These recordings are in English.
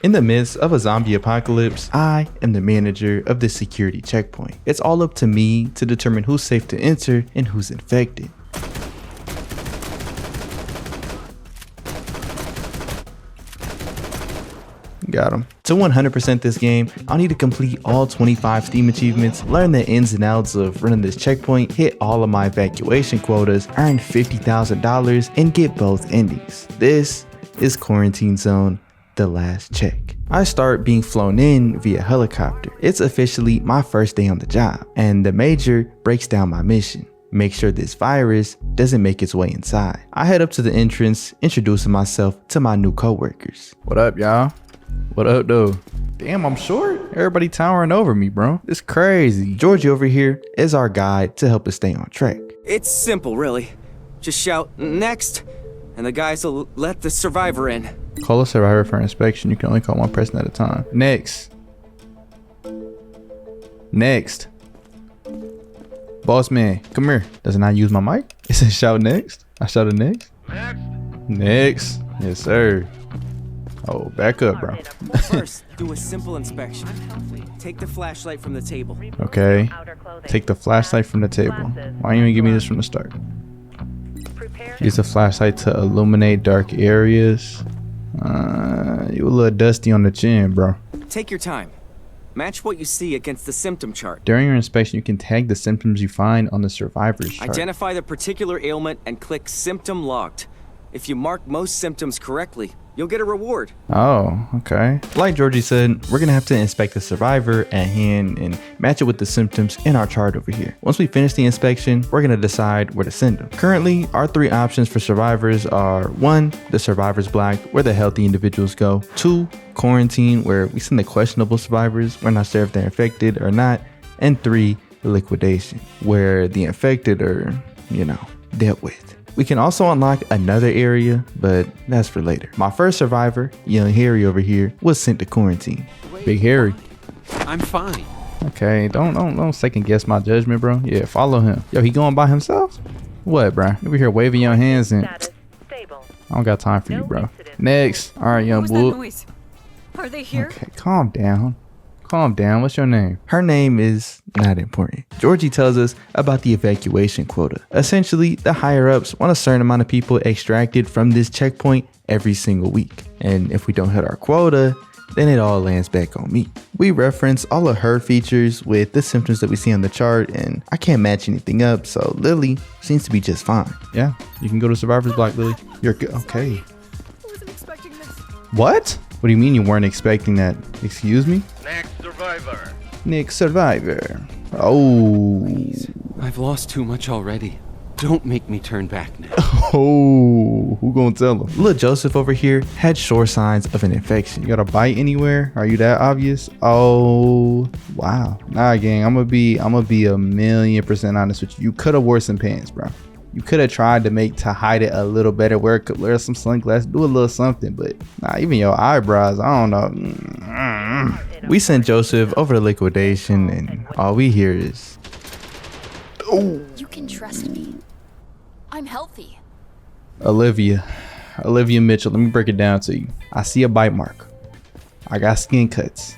In the midst of a zombie apocalypse, I am the manager of this security checkpoint. It's all up to me to determine who's safe to enter and who's infected. Got him. To 100% this game, I'll need to complete all 25 Steam achievements, learn the ins and outs of running this checkpoint, hit all of my evacuation quotas, earn $50,000, and get both endings. This is Quarantine Zone, the last check. I start being flown in via helicopter. It's officially my first day on the job, and the major breaks down my mission. Make sure this virus doesn't make its way inside. I head up to the entrance, introducing myself to my new coworkers. What up, y'all? What up, though? Damn, I'm short. Everybody towering over me, bro. It's crazy. Georgie over here is our guide to help us stay on track. It's simple, really. Just shout, "Next," and the guys will let the survivor in. Call a survivor for inspection. You can only call one person at a time. Next. Next. Boss man, come here. Doesn't I use my mic? It says shout next. I shouted next. Next. Yes, sir. Oh, back up, bro. First, do a simple inspection. Take the flashlight from the table. Okay. Take the flashlight from the table. Why don't you even give me this from the start? Use the flashlight to illuminate dark areas. You a little dusty on the chin, bro. Take your time. Match what you see against the symptom chart. During your inspection, you can tag the symptoms you find on the survivor's chart. Identify the particular ailment and click Symptom Logged. If you mark most symptoms correctly, you'll get a reward. Oh, okay. Like Georgie said, we're gonna have to inspect the survivor at hand and match it with the symptoms in our chart over here. Once we finish the inspection, we're gonna decide where to send them. Currently, our 3 options for survivors are 1, the survivor's block, where the healthy individuals go. 2, quarantine, where we send the questionable survivors. We're not sure if they're infected or not. And 3, liquidation, where the infected are, dealt with. We can also unlock another area, but that's for later. My first survivor, young Harry over here, was sent to quarantine. Big Harry. I'm fine. Okay, don't second guess my judgment, bro. Yeah, follow him. Yo, he going by himself? What, bro? You over here waving your hands and I don't got time for you, bro. Next. All right, young bull. Are they here? Okay, calm down. Calm down. What's your name? Her name is not important. Georgie tells us about the evacuation quota. Essentially, the higher ups want a certain amount of people extracted from this checkpoint every single week. And if we don't hit our quota, then it all lands back on me. We reference all of her features with the symptoms that we see on the chart, and I can't match anything up, so Lily seems to be just fine. Yeah, you can go to survivor's block, Lily. You're good. Okay. I wasn't expecting this. What? What do you mean you weren't expecting that? Excuse me? Next survivor. Next survivor. Oh. I've lost too much already. Don't make me turn back now. Oh, who gonna tell him? Little Joseph over here had sure signs of an infection. You got a bite anywhere? Are you that obvious? Oh, wow. Nah, gang, I'm gonna be 1,000,000% honest with you. You could have wore some pants, bro. You could have tried to hide it a little better. Wear some sunglasses, do a little something, but nah, even your eyebrows, I don't know. We sent Joseph over to liquidation, and all we hear is, oh. You can trust me. I'm healthy. Olivia Mitchell, let me break it down to you. I see a bite mark. I got skin cuts.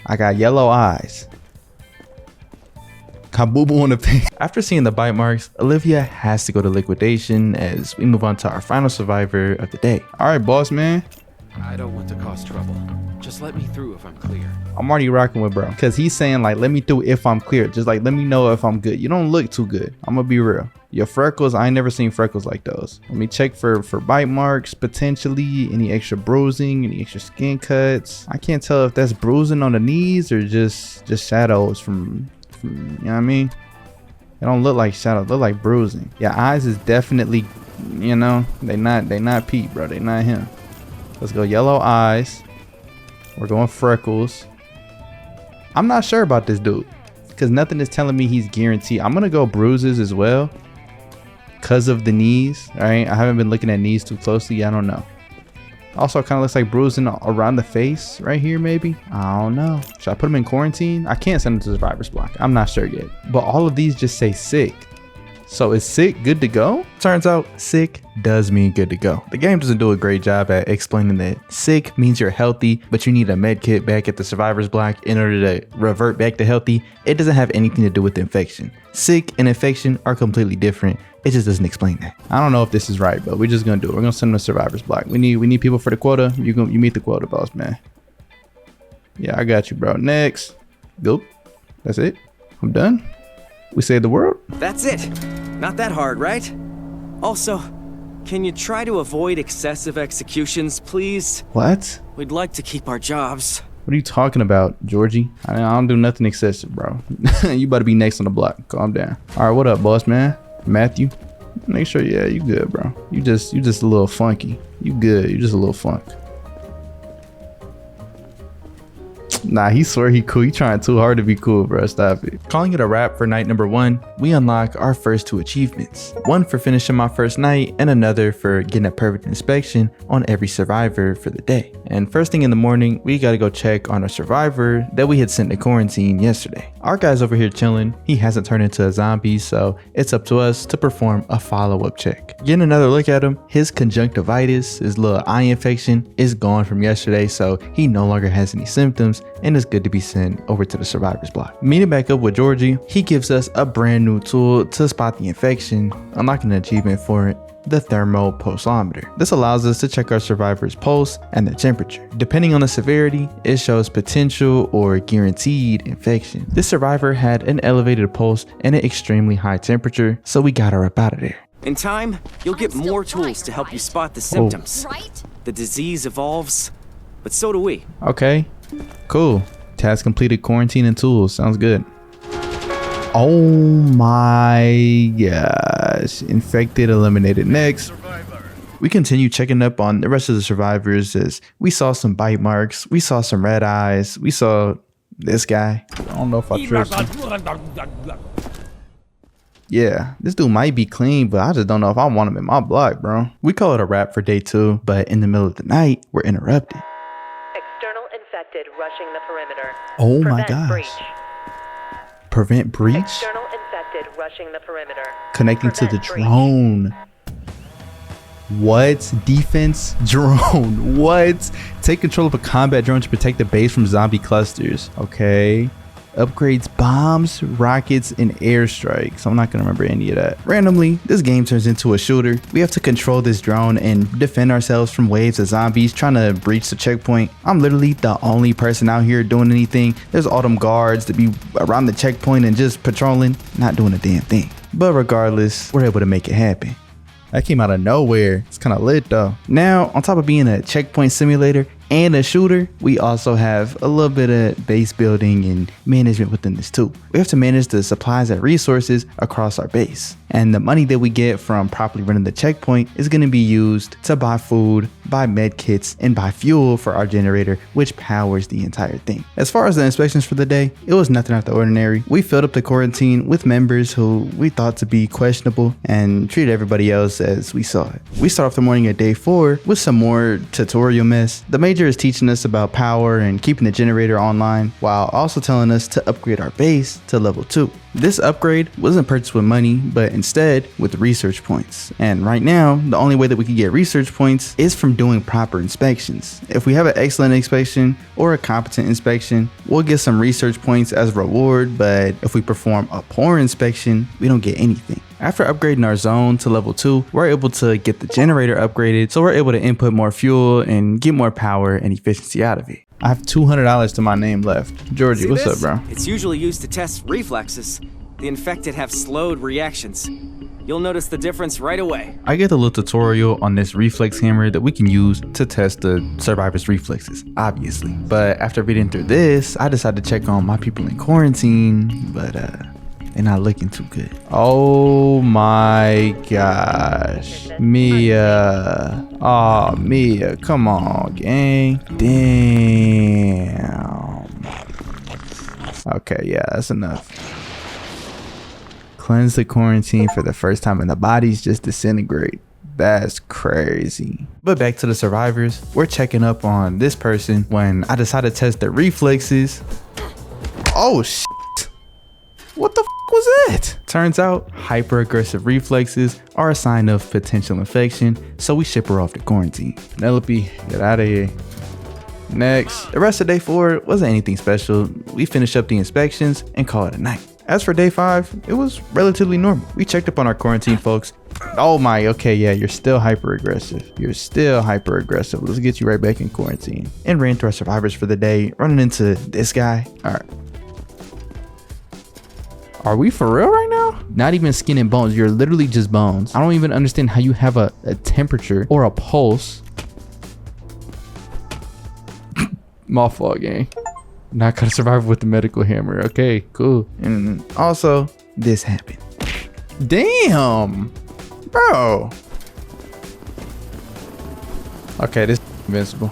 I got yellow eyes. Got boo-boo on the face. After seeing the bite marks, Olivia has to go to liquidation as we move on to our final survivor of the day. All right, boss man. I don't want to cause trouble. Just let me through if I'm clear. I'm already rocking with bro, because he's saying like, let me through if I'm clear. Just like, let me know if I'm good. You don't look too good. I'm gonna be real. Your freckles, I ain't never seen freckles like those. Let me check for bite marks, potentially any extra bruising, any extra skin cuts. I can't tell if that's bruising on the knees or just shadows from you know what I mean? It don't look like shadows, look like bruising. Your eyes is definitely, they not Pete, bro. They not him. Let's go yellow eyes. We're going freckles. I'm not sure about this dude because nothing is telling me he's guaranteed. I'm gonna go bruises as well because of the knees. All right, I haven't been looking at knees too closely. I don't know. Also, kind of looks like bruising around the face right here, maybe. I don't know. Should I put him in quarantine? I can't send him to survivor's block. I'm not sure yet. But all of these just say sick. So is sick good to go? Turns out sick does mean good to go. The game doesn't do a great job at explaining that sick means you're healthy, but you need a med kit back at the survivor's block in order to revert back to healthy. It doesn't have anything to do with infection. Sick and infection are completely different. It just doesn't explain that. I don't know if this is right, but we're just gonna do it. We're gonna send them to survivor's block. We need people for the quota. You meet the quota, boss man. Yeah, I got you, bro. Next. Go. That's it. I'm done. We saved the world. That's it. Not that hard, right? Also, can you try to avoid excessive executions, please? What? We'd like to keep our jobs. What are you talking about, Georgie? I don't do nothing excessive, bro. You better be next on the block. Calm down. All right, what up, boss man? Matthew? Make sure, yeah, you good, bro. You just a little funky. You good. You just a little funk. Nah, he swear he cool. He trying too hard to be cool, bro. Stop it. Calling it a wrap for night number 1, we unlock our first 2 achievements. One for finishing my first night and another for getting a perfect inspection on every survivor for the day. And first thing in the morning, we gotta go check on a survivor that we had sent to quarantine yesterday. Our guy's over here chilling. He hasn't turned into a zombie, so it's up to us to perform a follow-up check. Getting another look at him, his conjunctivitis, his little eye infection is gone from yesterday, so he no longer has any symptoms and it's good to be sent over to the survivor's block. Meeting back up with Georgie, he gives us a brand new tool to spot the infection, unlocking an achievement for it, the thermal pulsometer. This allows us to check our survivor's pulse and their temperature. Depending on the severity, it shows potential or guaranteed infection. This survivor had an elevated pulse and an extremely high temperature, so we got her up out of there. In time, you'll get more tools to help you spot the symptoms. Right? The disease evolves, but so do we. Okay, cool. Task completed, quarantine and tools. Sounds good. Oh my gosh. Infected, eliminated. Next, we continue checking up on the rest of the survivors as we saw some bite marks. We saw some red eyes. We saw this guy. I don't know if I trust him. Yeah, this dude might be clean, but I just don't know if I want him in my block, bro. We call it a wrap for day 2, but in the middle of the night, we're interrupted. External infected rushing the perimeter. Oh my Prevent gosh. breach. Prevent breach? External infected rushing the perimeter. Connecting to the Prevent breach. drone. What? Defense drone. What? Take control of a combat drone to protect the base from zombie clusters. Okay. Upgrades bombs, rockets, and airstrikes. I'm not gonna remember any of that. Randomly, this game turns into a shooter. We have to control this drone and defend ourselves from waves of zombies trying to breach the checkpoint. I'm literally the only person out here doing anything. There's all them guards to be around the checkpoint and just patrolling, not doing a damn thing. But regardless, we're able to make it happen. That came out of nowhere. It's kind of lit though. Now, on top of being a checkpoint simulator and a shooter, we also have a little bit of base building and management within this too. We have to manage the supplies and resources across our base. And the money that we get from properly running the checkpoint is going to be used to buy food, buy med kits, and buy fuel for our generator, which powers the entire thing. As far as the inspections for the day, it was nothing out of the ordinary. We filled up the quarantine with members who we thought to be questionable and treated everybody else as we saw it. We start off the morning at day 4 with some more tutorial mess. The major is teaching us about power and keeping the generator online, while also telling us to upgrade our base to level 2. This upgrade wasn't purchased with money, but instead with research points. And right now, the only way that we can get research points is from doing proper inspections. If we have an excellent inspection or a competent inspection, we'll get some research points as a reward, but if we perform a poor inspection, we don't get anything. After upgrading our zone to level 2, we're able to get the generator upgraded, so we're able to input more fuel and get more power and efficiency out of it. I have $200 to my name left. Georgie, See what's this? up, bro? It's usually used to test reflexes. The infected have slowed reactions. You'll notice the difference right away. I get a little tutorial on this reflex hammer that we can use to test the survivor's reflexes, obviously. But after reading through this, I decided to check on my people in quarantine, but they're not looking too good. Oh my gosh. Mia. Oh, Mia, come on, gang. Damn. Okay, yeah, that's enough. Cleanse the quarantine for the first time and the bodies just disintegrate. That's crazy. But back to the survivors. We're checking up on this person when I decided to test their reflexes. Oh shit. What the f was What? Turns out hyper aggressive reflexes are a sign of potential infection, so we ship her off to quarantine. Penelope, get out of here. Next, the rest of day 4 wasn't anything special. We finished up the inspections and call it a night. As for day 5, it was relatively normal. We checked up on our quarantine folks. Oh my, okay, yeah, you're still hyper aggressive. You're still hyper aggressive. Let's get you right back in quarantine. And ran through our survivors for the day, running into this guy. All right. Are we for real right now? Not even skin and bones. You're literally just bones. I don't even understand how you have a temperature or a pulse. My fault, gang. Not gonna survive with the medical hammer. Okay, cool. And also, this happened. Damn, bro. Okay, this is invincible.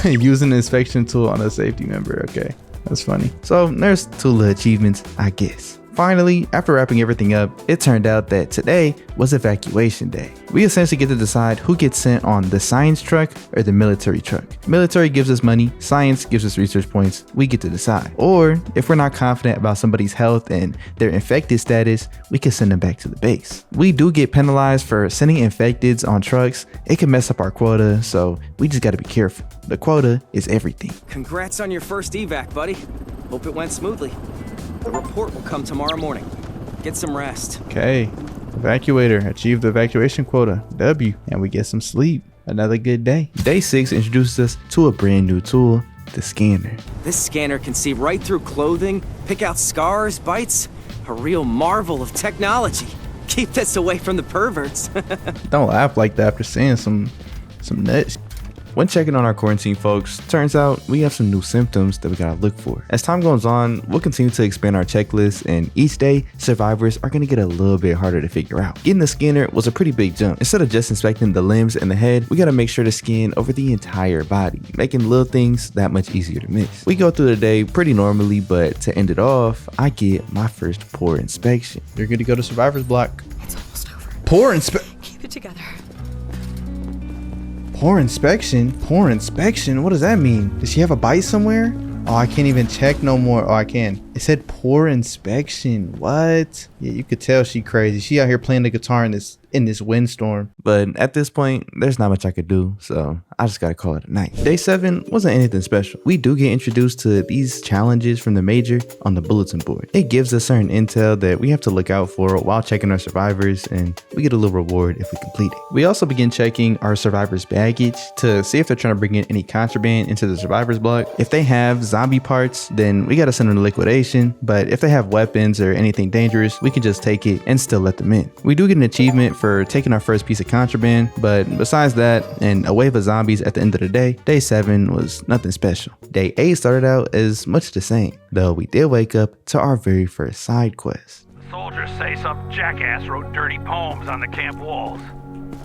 Using the inspection tool on a safety member. Okay, that's funny. So there's 2 little achievements, I guess. Finally, after wrapping everything up, it turned out that today was evacuation day. We essentially get to decide who gets sent on the science truck or the military truck. Military gives us money, science gives us research points, we get to decide. Or if we're not confident about somebody's health and their infected status, we can send them back to the base. We do get penalized for sending infecteds on trucks. It can mess up our quota, so we just gotta be careful. The quota is everything. Congrats on your first evac, buddy. Hope it went smoothly. The report will come tomorrow morning. Get some rest. Okay, evacuator achieved the evacuation quota, W, and we get some sleep. Another good day. Day 6 introduces us to a brand new tool, the scanner. This scanner can see right through clothing, pick out scars, bites. A real marvel of technology. Keep this away from the perverts. Don't laugh like that after seeing some nuts. When checking on our quarantine folks, turns out we have some new symptoms that we gotta look for. As time goes on, we'll continue to expand our checklist, and each day, survivors are gonna get a little bit harder to figure out. Getting the scanner was a pretty big jump. Instead of just inspecting the limbs and the head, we gotta make sure to scan over the entire body, making little things that much easier to miss. We go through the day pretty normally, but to end it off, I get my first pore inspection. You're good to go to survivor's block. It's almost over. Pore inspection. Keep it together. Pore inspection? Pore inspection? What does that mean? Does she have a bite somewhere? Oh, I can't even check no more. Oh, I can. It said pore inspection. What? Yeah, you could tell she crazy. She out here playing the guitar in this windstorm. But at this point, there's not much I could do, so I just gotta call it a night. Day 7 wasn't anything special. We do get introduced to these challenges from the major on the bulletin board. It gives us certain intel that we have to look out for while checking our survivors, and we get a little reward if we complete it. We also begin checking our survivors' baggage to see if they're trying to bring in any contraband into the survivors block. If they have zombie parts, then we gotta send them to liquidation, but if they have weapons or anything dangerous, we can just take it and still let them in. We do get an achievement for taking our first piece of contraband, but besides that and a wave of zombies at the end of the day, day 7 was nothing special. Day 8 started out as much the same, though we did wake up to our very first side quest. Soldiers say some jackass wrote dirty poems on the camp walls.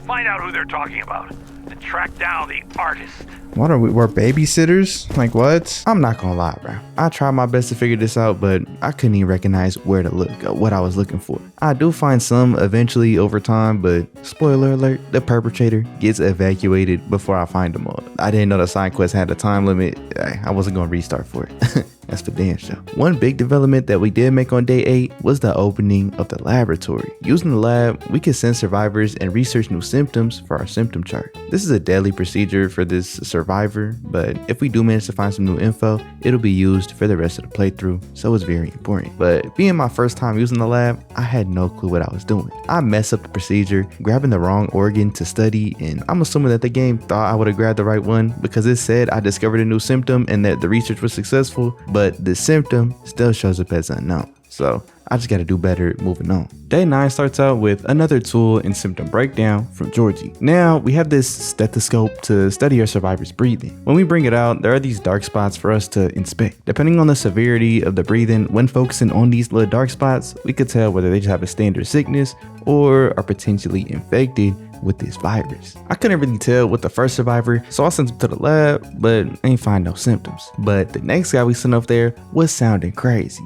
Find out who they're talking about and track down the artist. What are we're babysitters? Like what? I'm not gonna lie, bro. I tried my best to figure this out, but I couldn't even recognize where to look, what I was looking for. I do find some eventually over time, but spoiler alert, the perpetrator gets evacuated before I find them all. I didn't know the side quest had a time limit. I wasn't gonna restart for it. That's for damn sure. One big development that we did make on day 8 was the opening of the laboratory. Using the lab, we can send survivors and research new symptoms for our symptom chart. This is a deadly procedure for this survivor, but if we do manage to find some new info, it'll be used for the rest of the playthrough, so it's very important. But being my first time using the lab, I had no clue what I was doing. I messed up the procedure, grabbing the wrong organ to study, and I'm assuming that the game thought I would have grabbed the right one because it said I discovered a new symptom and that the research was successful, but the symptom still shows up as unknown. So I just gotta do better moving on. Day 9 starts out with another tool in symptom breakdown from Georgie. Now we have this stethoscope to study our survivors' breathing. When we bring it out, there are these dark spots for us to inspect. Depending on the severity of the breathing, when focusing on these little dark spots, we could tell whether they just have a standard sickness or are potentially infected with this virus. I couldn't really tell with the first survivor, so I sent him to the lab, but I ain't find no symptoms. But the next guy we sent up there was sounding crazy.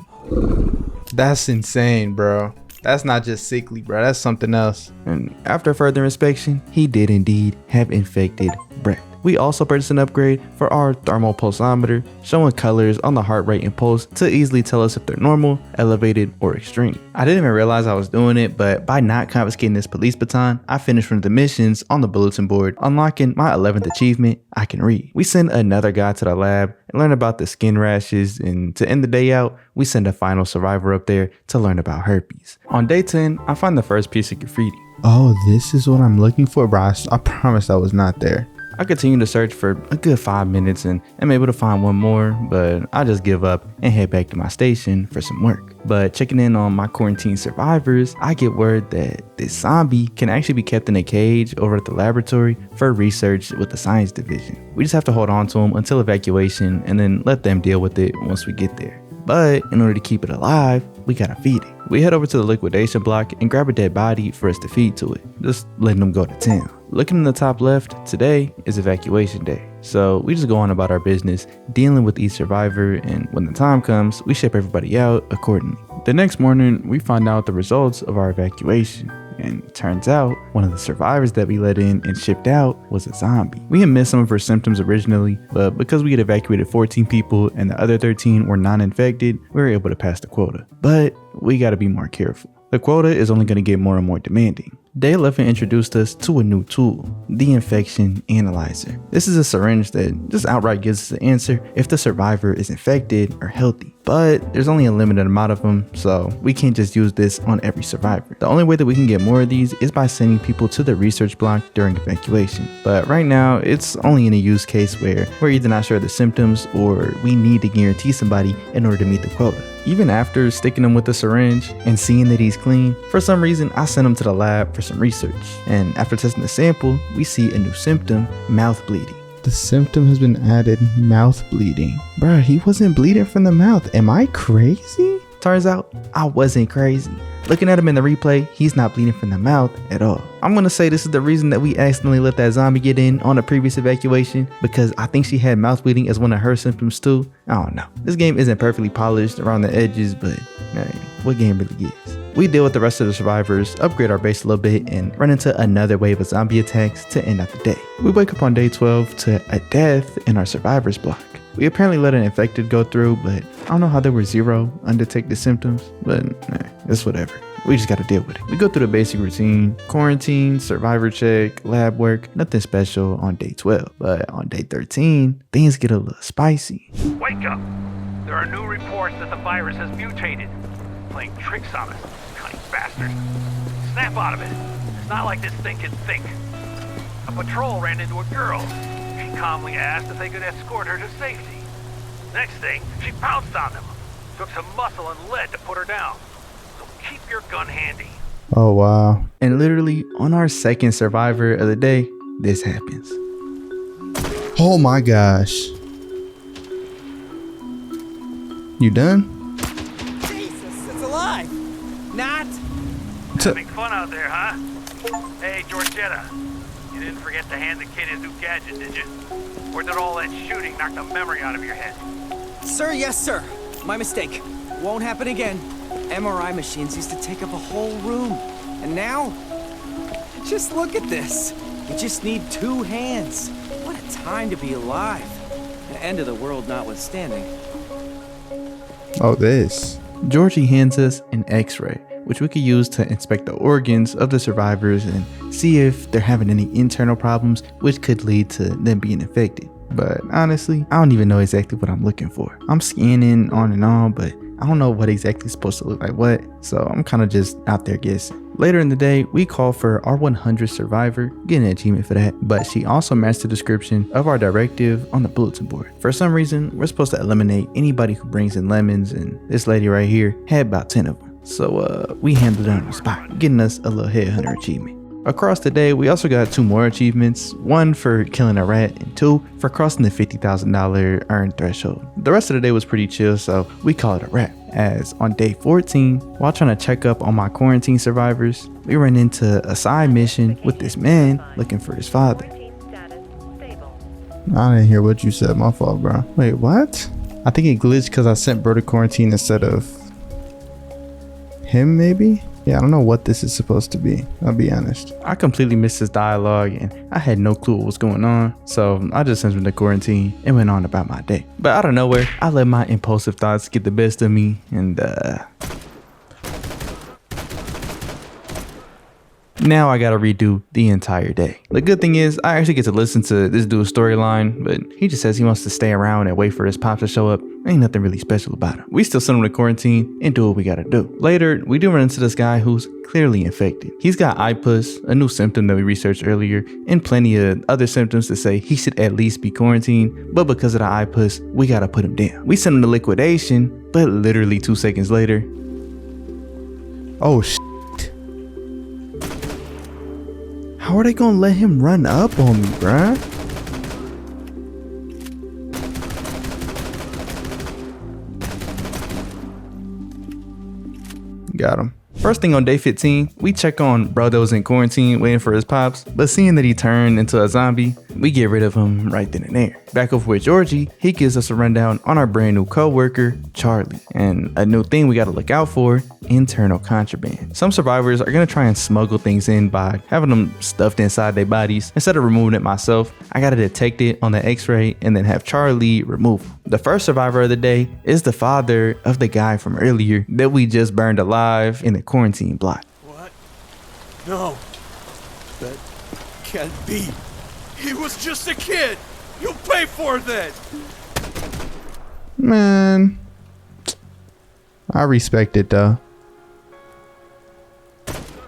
That's insane, bro. That's not just sickly, bro. That's something else. And after further inspection, he did indeed have infected breath. We also purchased an upgrade for our thermal pulsometer, showing colors on the heart rate and pulse to easily tell us if they're normal, elevated, or extreme. I didn't even realize I was doing it, but by not confiscating this police baton, I finished one of the missions on the bulletin board, unlocking my 11th achievement, I can read. We send another guy to the lab and learn about the skin rashes, and to end the day out, we send a final survivor up there to learn about herpes. On day 10, I find the first piece of graffiti. Oh, this is what I'm looking for, bro. I promise I was not there. I continue to search for a good 5 minutes and am able to find one more, but I just give up and head back to my station for some work. But checking in on my quarantine survivors, I get word that this zombie can actually be kept in a cage over at the laboratory for research with the science division. We just have to hold on to him until evacuation and then let them deal with it once we get there. But in order to keep it alive, we gotta feed it. We head over to the liquidation block and grab a dead body for us to feed to it, just letting them go to town. Looking in the top left, today is evacuation day. So we just go on about our business, dealing with each survivor, and when the time comes, we ship everybody out accordingly. The next morning, we find out the results of our evacuation. And it turns out one of the survivors that we let in and shipped out was a zombie. We had missed some of her symptoms originally, but because we had evacuated 14 people and the other 13 were non-infected, we were able to pass the quota. But we gotta be more careful. The quota is only gonna get more and more demanding. Day 11 introduced us to a new tool, the infection analyzer. This is a syringe that just outright gives us the answer if the survivor is infected or healthy. But there's only a limited amount of them, so we can't just use this on every survivor. The only way that we can get more of these is by sending people to the research block during evacuation. But right now, it's only in a use case where we're either not sure of the symptoms or we need to guarantee somebody in order to meet the quota. Even after sticking him with the syringe and seeing that he's clean, for some reason I sent him to the lab for some research. And after testing the sample, we see a new symptom, mouth bleeding. The symptom has been added, mouth bleeding. Bruh, he wasn't bleeding from the mouth. Am I crazy? Turns out I wasn't crazy. Looking at him in the replay, he's not bleeding from the mouth at all. I'm gonna say this is the reason that we accidentally let that zombie get in on a previous evacuation, because I think she had mouth bleeding as one of her symptoms too. I don't know. This game isn't perfectly polished around the edges, but man, what game really is? We deal with the rest of the survivors, upgrade our base a little bit, and run into another wave of zombie attacks to end out the day. We wake up on day 12 to a death in our survivors block. We apparently let an infected go through, but I don't know how there were 0 undetected symptoms, but it's whatever. We just gotta deal with it. We go through the basic routine, quarantine, survivor check, lab work, nothing special on day 12. But on day 13, things get a little spicy. Wake up! There are new reports that the virus has mutated. Playing tricks on us, cunning bastard. Snap out of it. It's not like this thing can think. A patrol ran into a girl. She calmly asked if they could escort her to safety. Next thing, she pounced on them. Took some muscle and lead to put her down. So keep your gun handy. Oh, wow. And literally on our second survivor of the day, this happens. Oh my gosh. You done? Jesus, it's alive! Not! Having fun out there, huh? Hey, Georgetta. You didn't forget to hand the kid his new gadget, did you? Or did all that shooting knock the memory out of your head? Sir, yes, sir. My mistake. Won't happen again. MRI machines used to take up a whole room. And now? Just look at this. You just need 2 hands. What a time to be alive. The end of the world notwithstanding. Oh, this. Georgie hands us an x-ray, which we could use to inspect the organs of the survivors and see if they're having any internal problems which could lead to them being infected. But honestly, I don't even know exactly what I'm looking for. I'm scanning on and on, but I don't know what exactly is supposed to look like what, so I'm kind of just out there guessing. Later in the day, we call for our 100th survivor, getting an achievement for that, but she also matched the description of our directive on the bulletin board. For some reason, we're supposed to eliminate anybody who brings in lemons, and this lady right here had about 10 of them. So we handled it on the spot, getting us a little headhunter achievement. Across the day, we also got 2 more achievements, 1 for killing a rat and 2 for crossing the $50,000 earn threshold. The rest of the day was pretty chill, so we call it a wrap. As on day 14, while trying to check up on my quarantine survivors, we ran into a side mission with this man looking for his father. I didn't hear what you said. My fault, bro. Wait, what? I think it glitched because I sent bro to quarantine instead of him, maybe? Yeah, I don't know what this is supposed to be. I'll be honest. I completely missed his dialogue and I had no clue what was going on. So I just sent him to quarantine and went on about my day. But out of nowhere, I let my impulsive thoughts get the best of me and now I gotta redo the entire day. The good thing is I actually get to listen to this dude's storyline, but he just says he wants to stay around and wait for his pops to show up. Ain't nothing really special about him. We still send him to quarantine and do what we gotta do. Later, we do run into this guy who's clearly infected. He's got eye pus, a new symptom that we researched earlier, and plenty of other symptoms to say he should at least be quarantined, but because of the eye pus, we gotta put him down. We send him to liquidation, but literally 2 seconds later, Oh, how are they gonna let him run up on me, bruh? got him. First thing on day 15, we check on bro that was in quarantine waiting for his pops, but seeing that he turned into a zombie, we get rid of him right then and there. Back over with Georgie, he gives us a rundown on our brand new co-worker, Charlie, and a new thing we gotta look out for, internal contraband. Some survivors are gonna try and smuggle things in by having them stuffed inside their bodies. Instead of removing it myself, I gotta detect it on the x-ray and then have Charlie remove them. The first survivor of the day is the father of the guy from earlier that we just burned alive in the quarantine block. What? No. That can't be. He was just a kid. You'll pay for that. Man, I respect it though.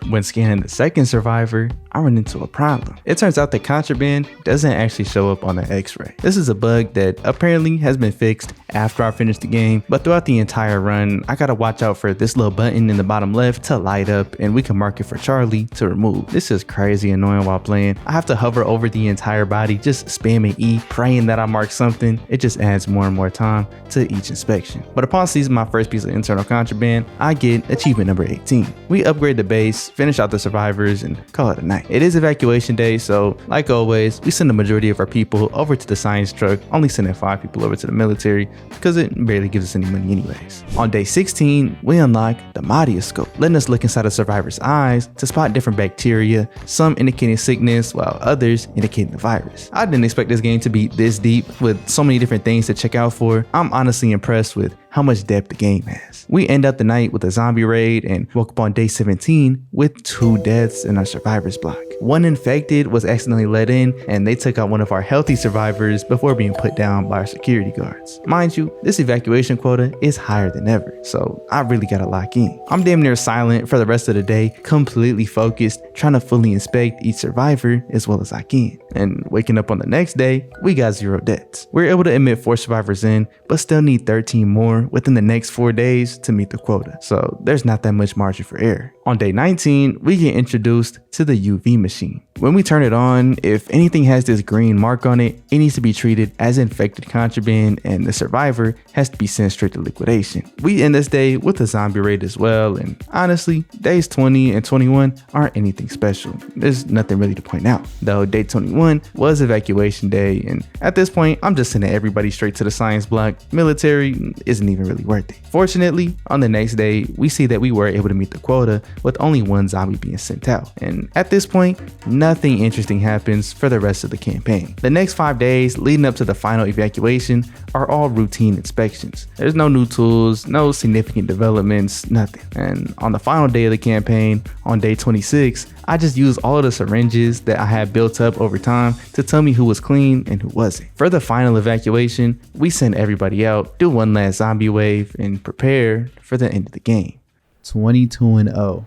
When scanning the second survivor, I run into a problem. It turns out the contraband doesn't actually show up on the x-ray. This is a bug that apparently has been fixed after I finished the game, but throughout the entire run, I gotta watch out for this little button in the bottom left to light up and we can mark it for Charlie to remove. This is crazy annoying while playing. I have to hover over the entire body, just spamming E, praying that I mark something. It just adds more and more time to each inspection. But upon seizing my first piece of internal contraband, I get achievement number 18. We upgrade the base, finish out the survivors, and call it a night. It is evacuation day, so like always, we send the majority of our people over to the science truck, only sending 5 people over to the military because it barely gives us any money anyways. On day 16, we unlock the Modioscope, letting us look inside a survivor's eyes to spot different bacteria, some indicating sickness while others indicating the virus. I didn't expect this game to be this deep with so many different things to check out for. I'm honestly impressed with how much depth the game has. We end up the night with a zombie raid and woke up on day 17 with 2 deaths in our survivors block. One infected was accidentally let in and they took out one of our healthy survivors before being put down by our security guards. Mind you, this evacuation quota is higher than ever, so I really gotta lock in. I'm damn near silent for the rest of the day, completely focused, trying to fully inspect each survivor as well as I can. And waking up on the next day, we got 0 deaths. We're able to admit 4 survivors in, but still need 13 more within the next 4 days to meet the quota, so there's not that much margin for error. On day 19, we get introduced to the UV machine. When we turn it on, if anything has this green mark on it, it needs to be treated as infected contraband and the survivor has to be sent straight to liquidation. We end this day with a zombie raid as well, and honestly, days 20 and 21 aren't anything special. There's nothing really to point out. Though day 21 was evacuation day, and at this point, I'm just sending everybody straight to the science block. Military isn't even really worth it. Fortunately, on the next day, we see that we were able to meet the quota with only 1 zombie being sent out. And at this point, nothing interesting happens for the rest of the campaign. The next 5 days leading up to the final evacuation are all routine inspections. There's no new tools, no significant developments, nothing. And on the final day of the campaign, on day 26, I just used all of the syringes that I had built up over time to tell me who was clean and who wasn't. For the final evacuation, we send everybody out, do 1 last zombie wave, and prepare for the end of the game. 22-0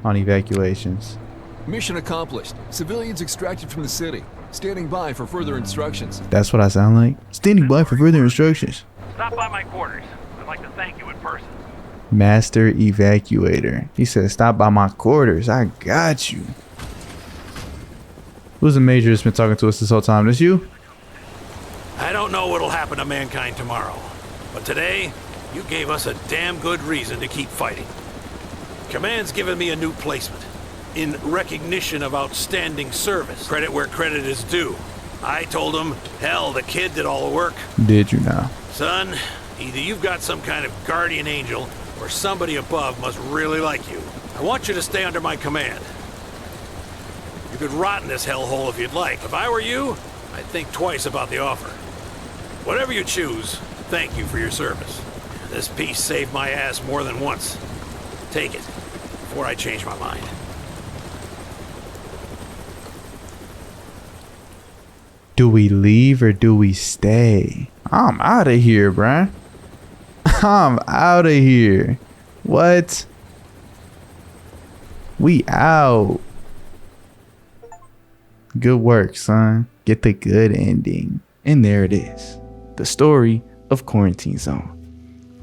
on evacuations. Mission accomplished. Civilians extracted from the city. Standing by for further instructions. That's what I sound like. Standing by for further instructions. Stop by my quarters. I'd like to thank you in person. Master Evacuator. He said, stop by my quarters. I got you. Who's the major that's been talking to us this whole time? This you? I don't know what'll happen to mankind tomorrow, but today, you gave us a damn good reason to keep fighting. Command's given me a new placement. In recognition of outstanding service. Credit where credit is due. I told him, hell, the kid did all the work. Did you now? Son, either you've got some kind of guardian angel, or somebody above must really like you. I want you to stay under my command. You could rot in this hellhole if you'd like. If I were you, I'd think twice about the offer. Whatever you choose, thank you for your service. This piece saved my ass more than once. Take it, before I change my mind. Do we leave or do we stay? I'm out of here, bruh. I'm out of here. What? We out. Good work, son. Get the good ending. And there it is. The story of Quarantine Zone.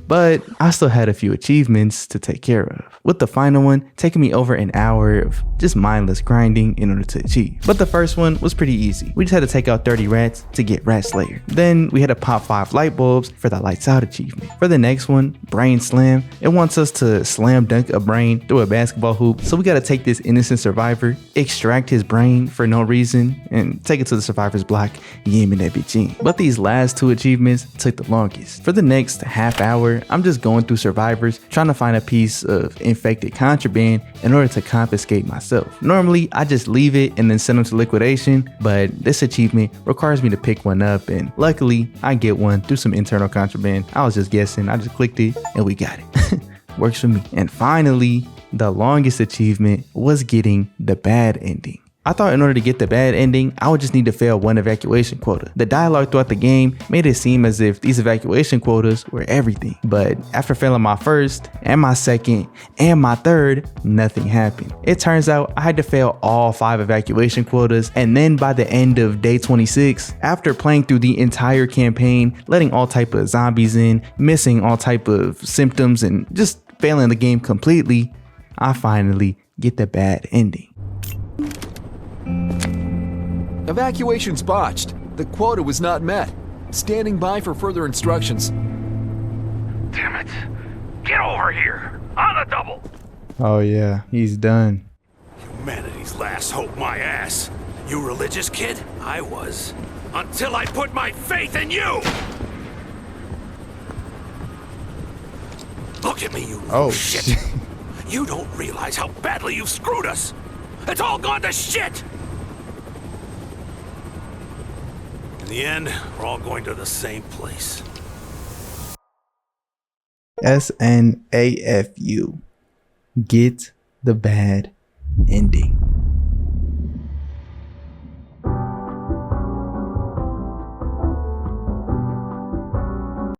But I still had a few achievements to take care of, with the final one taking me over an hour of just mindless grinding in order to achieve. But the first one was pretty easy. We just had to take out 30 rats to get Rat Slayer. Then we had to pop 5 light bulbs for the Lights Out achievement. For the next one, Brain Slam, it wants us to slam dunk a brain through a basketball hoop. So we gotta take this innocent survivor, extract his brain for no reason, and take it to the survivor's block, yamming that bitch in. But these last 2 achievements took the longest. For the next half hour, I'm just going through survivors trying to find a piece of infected contraband in order to confiscate myself. Normally I just leave it and then send them to liquidation, but this achievement requires me to pick one up, and luckily I get one through some internal contraband. I was just guessing, I just clicked it and we got it. Works for me. And finally, the longest achievement was getting the bad ending. I thought in order to get the bad ending, I would just need to fail 1 evacuation quota. The dialogue throughout the game made it seem as if these evacuation quotas were everything. But after failing my first, and my second, and my third, nothing happened. It turns out I had to fail all 5 evacuation quotas, and then by the end of day 26, after playing through the entire campaign, letting all type of zombies in, missing all type of symptoms, and just failing the game completely, I finally get the bad ending. Evacuation's botched. The quota was not met. Standing by for further instructions. Damn it. Get over here. On the double. Oh yeah, he's done. Humanity's last hope, my ass. You religious kid? I was. Until I put my faith in you! Look at me, you little shit. You don't realize how badly you've screwed us. It's all gone to shit! In the end, we're all going to the same place. SNAFU. Get the bad ending.